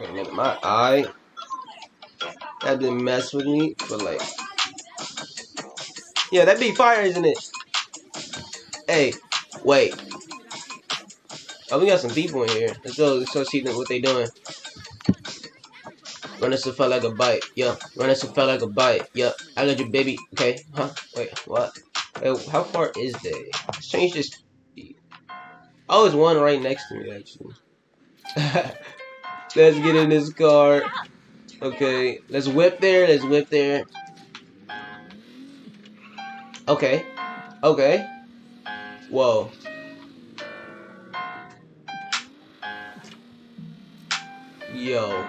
Wait a minute, my eye. That didn't mess with me, but like, yeah, that be fire, isn't it? Hey, wait. Oh, we got some people in here. Let's go see what they doing. Run us a felt like a bite. Yeah. Run us a felt like a bite. Yeah. I got you, baby. Okay. Huh? Wait. What? Wait, how far is they? Let's change this. Oh, there's one right next to me, actually. Let's get in this car. Okay. Let's whip there. Let's whip there. Okay. Okay. Whoa. Yo.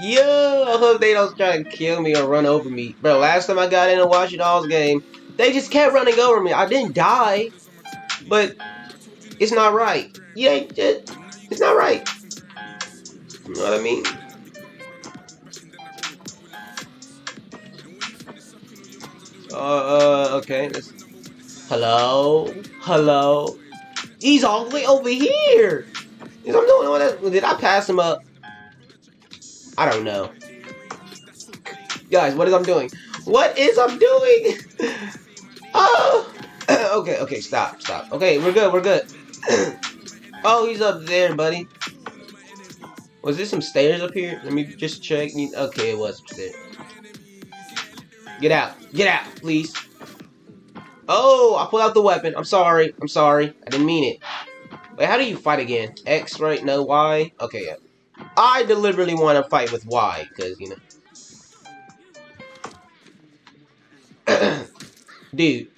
Yo, I hope they don't try to kill me or run over me. Bro, last time I got in a Watch Dogs game, they just kept running over me. I didn't die, but it's not right. Yeah, it's not right. You know what I mean? Okay. Hello? Hello? He's all the way over here! I'm doing all that. Did I pass him up? I don't know. Guys, what is I'm doing? What is I'm doing? Oh! Okay, stop. Okay, we're good. Oh, he's up there, buddy. Was there some stairs up here? Let me just check. Okay, it was upstairs. Get out, please. Oh, I pulled out the weapon. I'm sorry. I didn't mean it. Wait, how do you fight again? X, right? No, Y? Okay, yeah. I deliberately want to fight with Y, because, you know. Dude.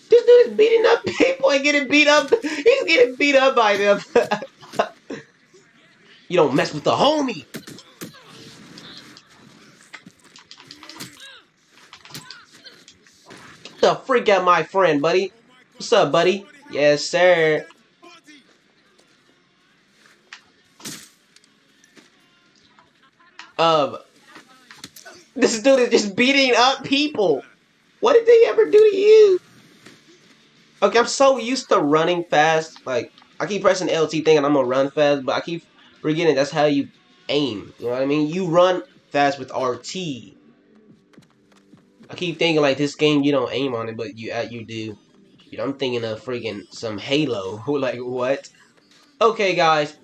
This dude is beating up people and getting beat up. He's getting beat up by them. You don't mess with the homie. Get the freak out my friend, buddy. What's up, buddy? Yes, sir. This dude is just beating up people. What did they ever do to you? Okay, I'm so used to running fast. Like, I keep pressing LT thinking I'm gonna run fast, but I keep forgetting that's how you aim. You know what I mean? You run fast with RT. I keep thinking like this game you don't aim on it, but you do. You know, I'm thinking of freaking some Halo. Like what? Okay, guys.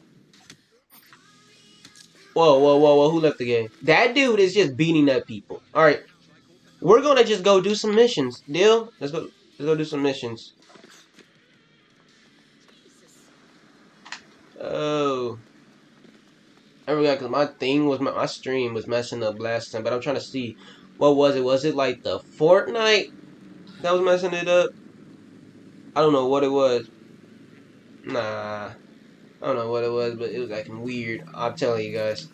Whoa! Who left the game? That dude is just beating up people. All right, we're gonna just go do some missions. Deal? Let's go. Let's go do some missions. Oh. I forgot because my thing was my stream was messing up last time, but I'm trying to see what was it? Was it like the Fortnite that was messing it up? I don't know what it was. Nah, I don't know what it was, but it was acting weird. I'm telling you guys,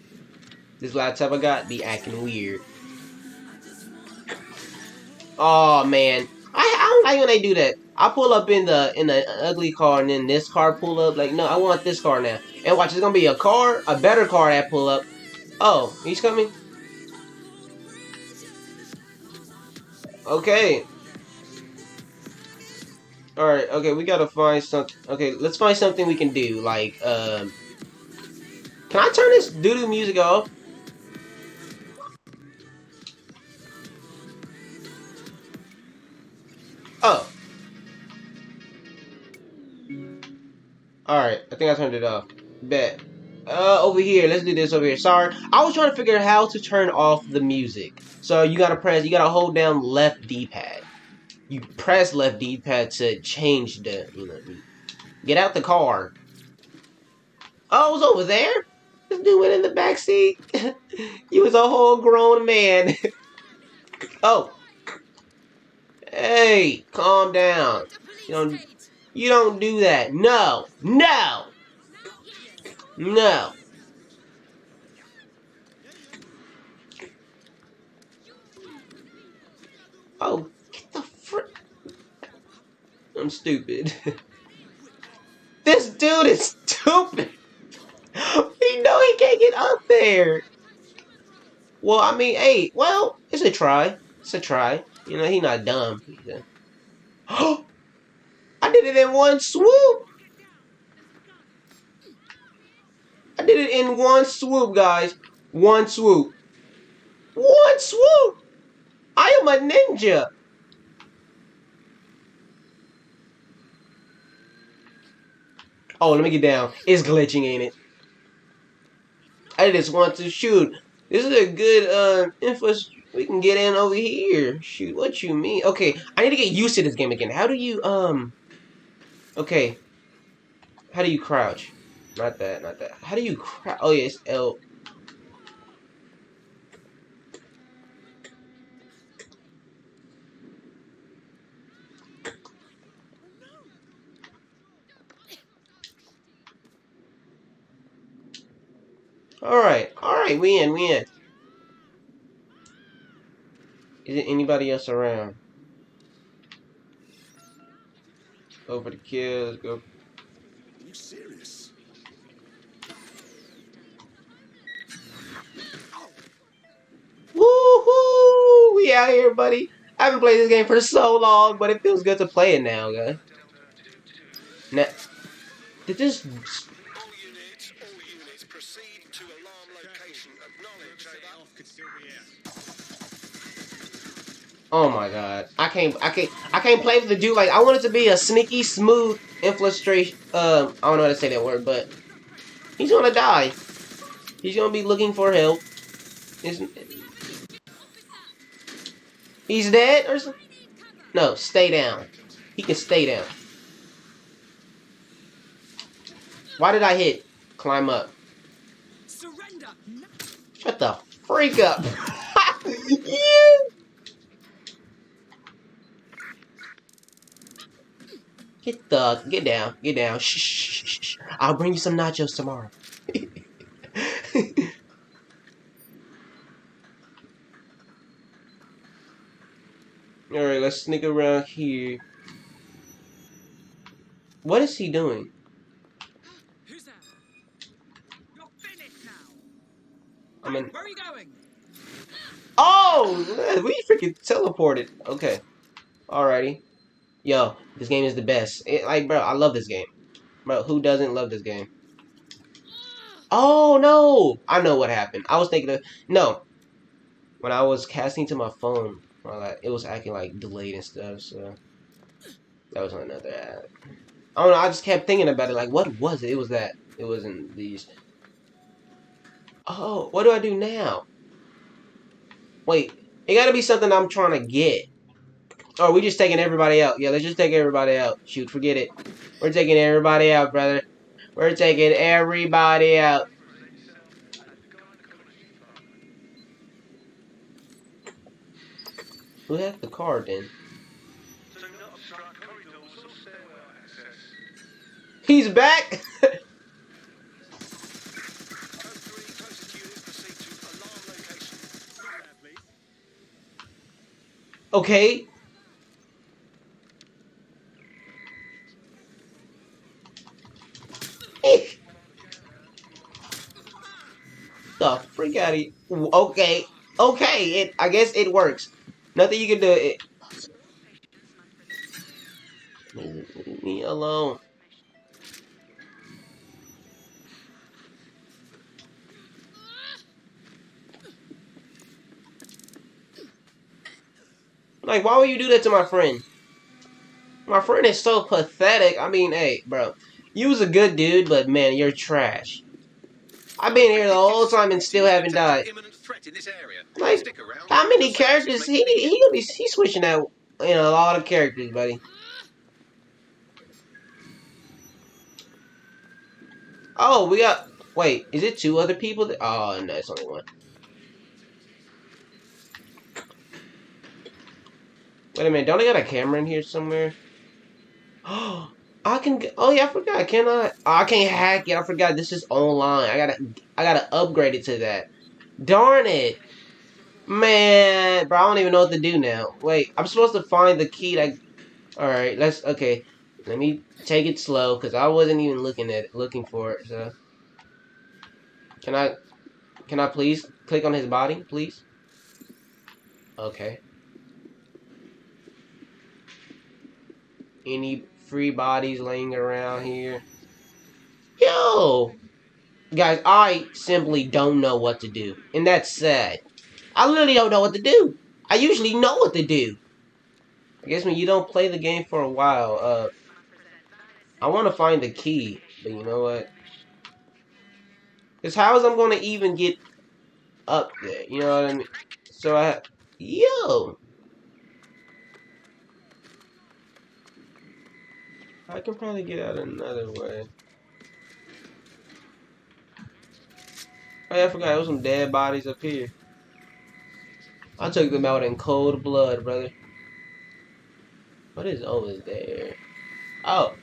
this laptop I got be acting weird. Oh man, I don't like when they do that. I pull up in the ugly car and then this car pull up. Like no, I want this car now. And watch, it's gonna be a better car that pull up. Oh, he's coming. Okay. Alright, okay, we gotta find something. Okay, let's find something we can do. Like, can I turn this doo-doo music off? Oh. Alright, I think I turned it off. Bet. Over here. Let's do this over here. Sorry. I was trying to figure out how to turn off the music. So you gotta hold down left D-pad. You press left D-pad to change the, you know, get out the car. Oh, it was over there? This dude went in the back seat. He was a whole grown man. Oh. Hey, calm down. You don't do that. No. No. No. Oh, get the frick. I'm stupid. This dude is stupid. He know he can't get up there. Well, I mean, hey, well, it's a try. It's a try. You know, he not dumb. I did it in one swoop. I did it in one swoop, guys. One swoop. One swoop. I am a ninja. Oh, let me get down. It's glitching, ain't it? I just want to shoot. This is a good info we can get in over here. Shoot, what you mean? Okay, I need to get used to this game again. How do you okay, how do you crouch? Not that, not that. How do you crouch? Oh yeah, it's L. Alright, we in, we in. Is it anybody else around? Go for the kills, go. Are you serious? Woohoo! We out here, buddy. I haven't played this game for so long, but it feels good to play it now, guys. Now, did this? All units, proceed to alarm location. Acknowledge. Oh my god, I can't play with the dude. Like I want it to be a sneaky, smooth infiltration. I don't know how to say that word, but he's gonna die. He's gonna be looking for help. He's dead or something? No, stay down. He can stay down. Why did I hit? Climb up. Shut the freak up. Yeah. Get down. Shh. I'll bring you some nachos tomorrow. Alright, let's sneak around here. What is he doing? Who's there? You're finished now. I'm in. Where are you going? Oh, man, we freaking teleported. Okay. Alrighty. Yo, this game is the best. Like, bro, I love this game. Bro, who doesn't love this game? Oh, no! I know what happened. I was thinking of... No. When I was casting to my phone, it was acting like delayed and stuff, so... That was another ad. I don't know, I just kept thinking about it, like, what was it? It was that. It wasn't these. Oh, what do I do now? Wait, it gotta be something I'm trying to get. Oh, we just taking everybody out. Yeah, let's just take everybody out. Shoot, forget it. We're taking everybody out, brother. We're taking everybody out. Who has the card then? He's back! Okay. The freak out of you. Okay. Okay, I guess it works. Nothing you can do. Leave me alone. Like, why would you do that to my friend? My friend is so pathetic. I mean, hey, bro. You was a good dude, but man, you're trash. I've been here the whole time and still haven't died. Like, how many characters? He's switching out, a lot of characters, buddy. Oh, we got. Wait, is it two other people? Oh no, it's only one. Wait a minute, don't I got a camera in here somewhere? Oh, I can. Oh yeah, I forgot. Can I? Oh, I can't hack it. I forgot. This is online. I gotta upgrade it to that. Darn it. Man, bro, I don't even know what to do now. Wait, I'm supposed to find the key that... Alright, okay. Let me take it slow, because I wasn't even looking for it, so... Can I please click on his body, please? Okay. Any free bodies laying around here? Yo! Guys, I simply don't know what to do. And that's sad. I literally don't know what to do. I usually know what to do. I guess when you don't play the game for a while, I want to find the key. But you know what? Because how is I'm going to even get up there? You know what I mean? So yo! I can probably get out another way. Oh yeah, I forgot there was some dead bodies up here. I took them out in cold blood, brother. What is over there? Oh,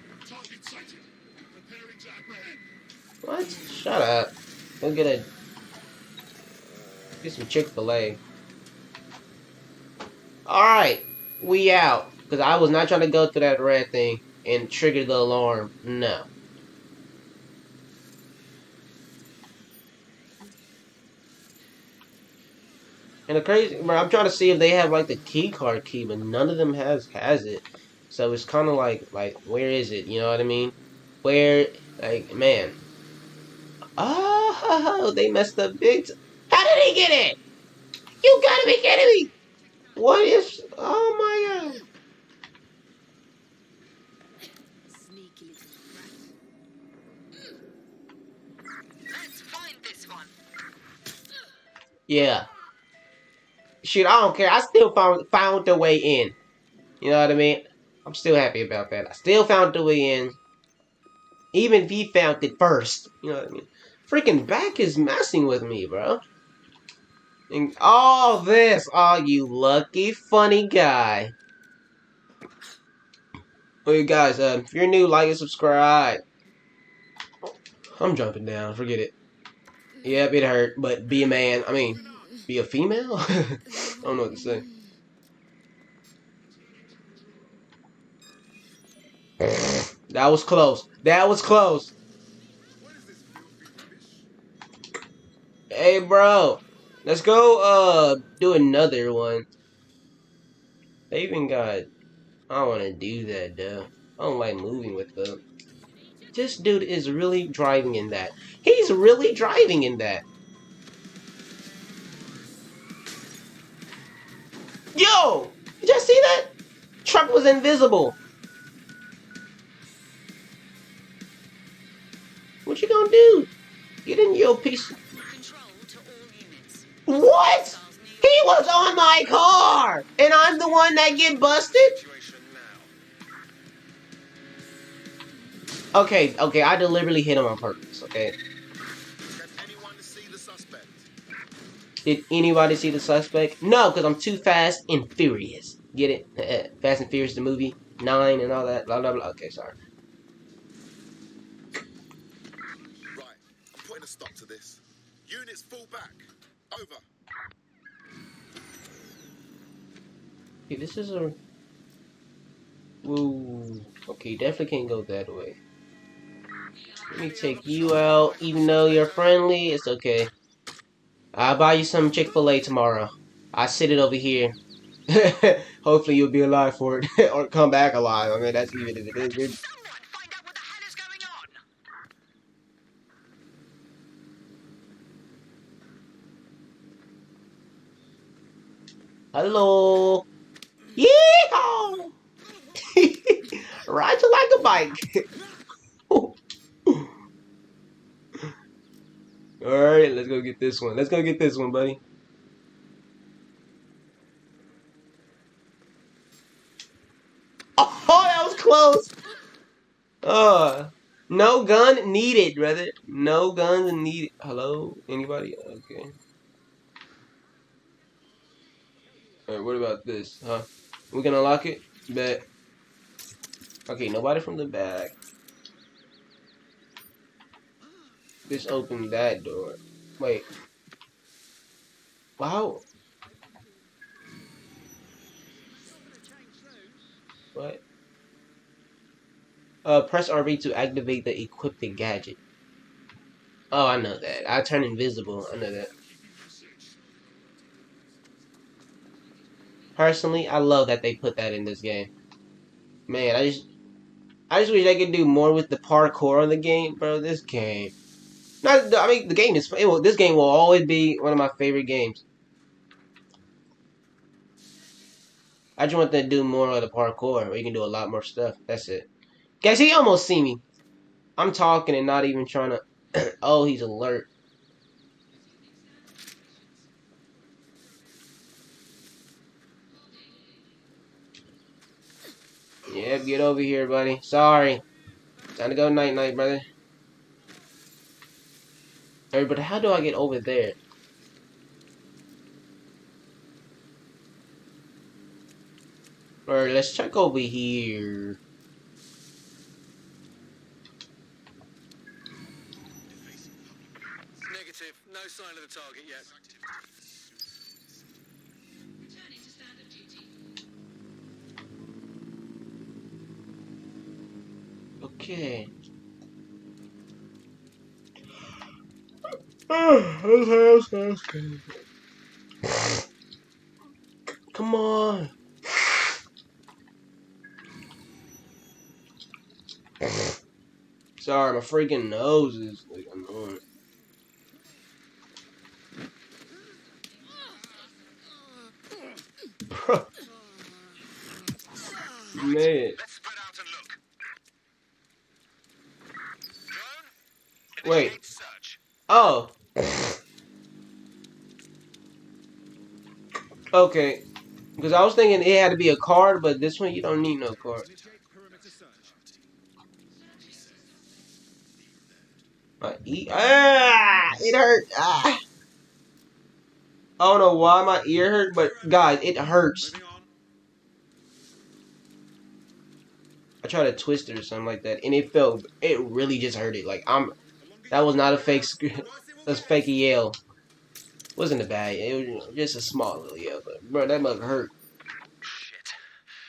what? Shut up. Go get some Chick-fil-A. Alright, we out. Because I was not trying to go through that red thing and trigger the alarm. No. And the crazy, bro, I'm trying to see if they have like the key card key, but none of them has it. So it's kind of like where is it? You know what I mean? Where, like, man. Oh, they messed up big. How did he get it? You gotta be kidding me! What is? Oh my god! Sneaky little brat. Let's find this one. Yeah. Shit, I don't care. I still found the way in. You know what I mean? I'm still happy about that. I still found the way in. Even if he found it first. You know what I mean? Freaking back is messing with me, bro. And all this, oh, you lucky funny guy. Well, guys, if you're new, like and subscribe. I'm jumping down. Forget it. Yep, it hurt, but be a man. I mean, be a female? I don't know what to say. That was close. That was close. Hey, bro. Let's go, do another one. They even got... I don't want to do that, though. I don't like moving with them. This dude is really driving in that. He's really driving in that. Yo! Did y'all see that? Truck was invisible. What you gonna do? Get in your piece. Control to all units. What? He was on my car! And I'm the one that get busted? Situation now. Okay, I deliberately hit him on purpose, okay? Can anyone see the suspect? Did anybody see the suspect? No, because I'm too fast and furious. Get it? Fast and Furious, the movie, 9 and all that, blah, blah, blah. Okay, sorry. Right, I'm putting a stop to this. Units fall back. Over. Okay, this is a... Whoa. Okay, definitely can't go that way. Let me take you out, even though you're friendly, it's okay. I'll buy you some Chick-fil-A tomorrow. I sit it over here. Hopefully you'll be alive for it, or come back alive. I mean, that's even if it is. Someone find out what the hell is going on. Hello. Yeehaw! Ride you like a bike. Alright, let's go get this one. Let's go get this one, buddy. Oh, that was close. No gun needed, brother. No guns needed. Hello? Anybody? Okay. Alright, what about this? Huh? We gonna lock it? Bet. Okay, nobody from the back. Just open that door. Wait. Wow. What? Press RB to activate the equipped gadget. Oh, I know that. I turn invisible. I know that. Personally, I love that they put that in this game. Man, I just wish I could do more with the parkour on the game, bro. This game. Not, I mean, the game is. This game will always be one of my favorite games. I just want to do more of the parkour, where you can do a lot more stuff. That's it. Guys, he almost see me. I'm talking and not even trying to. Oh, he's alert. Yep, get over here, buddy. Sorry. Time to go night-night, brother. Alright, but how do I get over there? Alright, let's check over here. Negative. No sign of the target yet. Okay. Come on. Sorry, my freaking nose is like annoying. Bro. Man. Let's spread out and look. Drone, Wait. initiate search. Oh. Okay. Because I was thinking it had to be a card, but this one you don't need no card. It hurt. Ah. I don't know why my ear hurt, but guys, it hurts. I tried to twist it or something like that, and it really just hurted. Like that was not a fake that's fake yell. Wasn't a bad. It was just a small little yell, but bro, that mug hurt. Shit.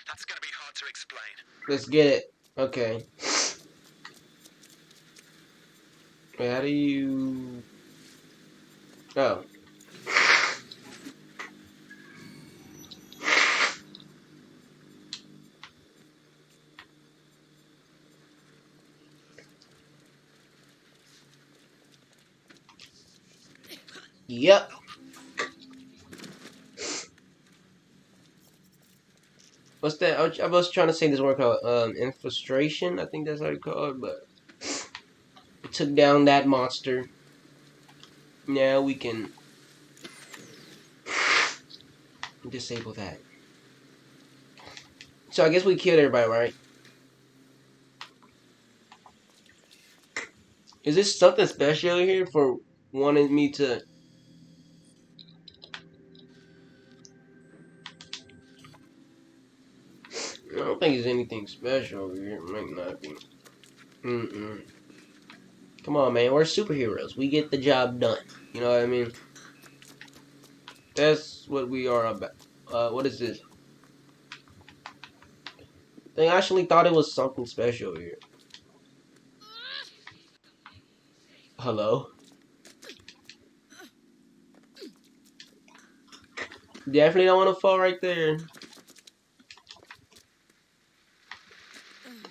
That's gonna be hard to explain. Let's get it. Okay. Wait, how do you? Oh. Yep. What's that? I was trying to say this word called infiltration. I think that's how it's called, but it took down that monster. Now we can disable that. So I guess we killed everybody, right? Is this something special here for wanting me to? I don't think there's anything special over here. It might not be. Come on, man. We're superheroes. We get the job done. You know what I mean? That's what we are about. What is this? They actually thought it was something special here. Hello? Definitely don't want to fall right there.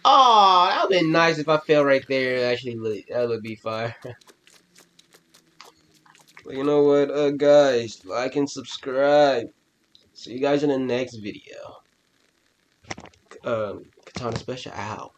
Oh, that would have been nice if I fell right there. Actually, that would be fire. But you know what, guys? Like and subscribe. See you guys in the next video. Katana Special out.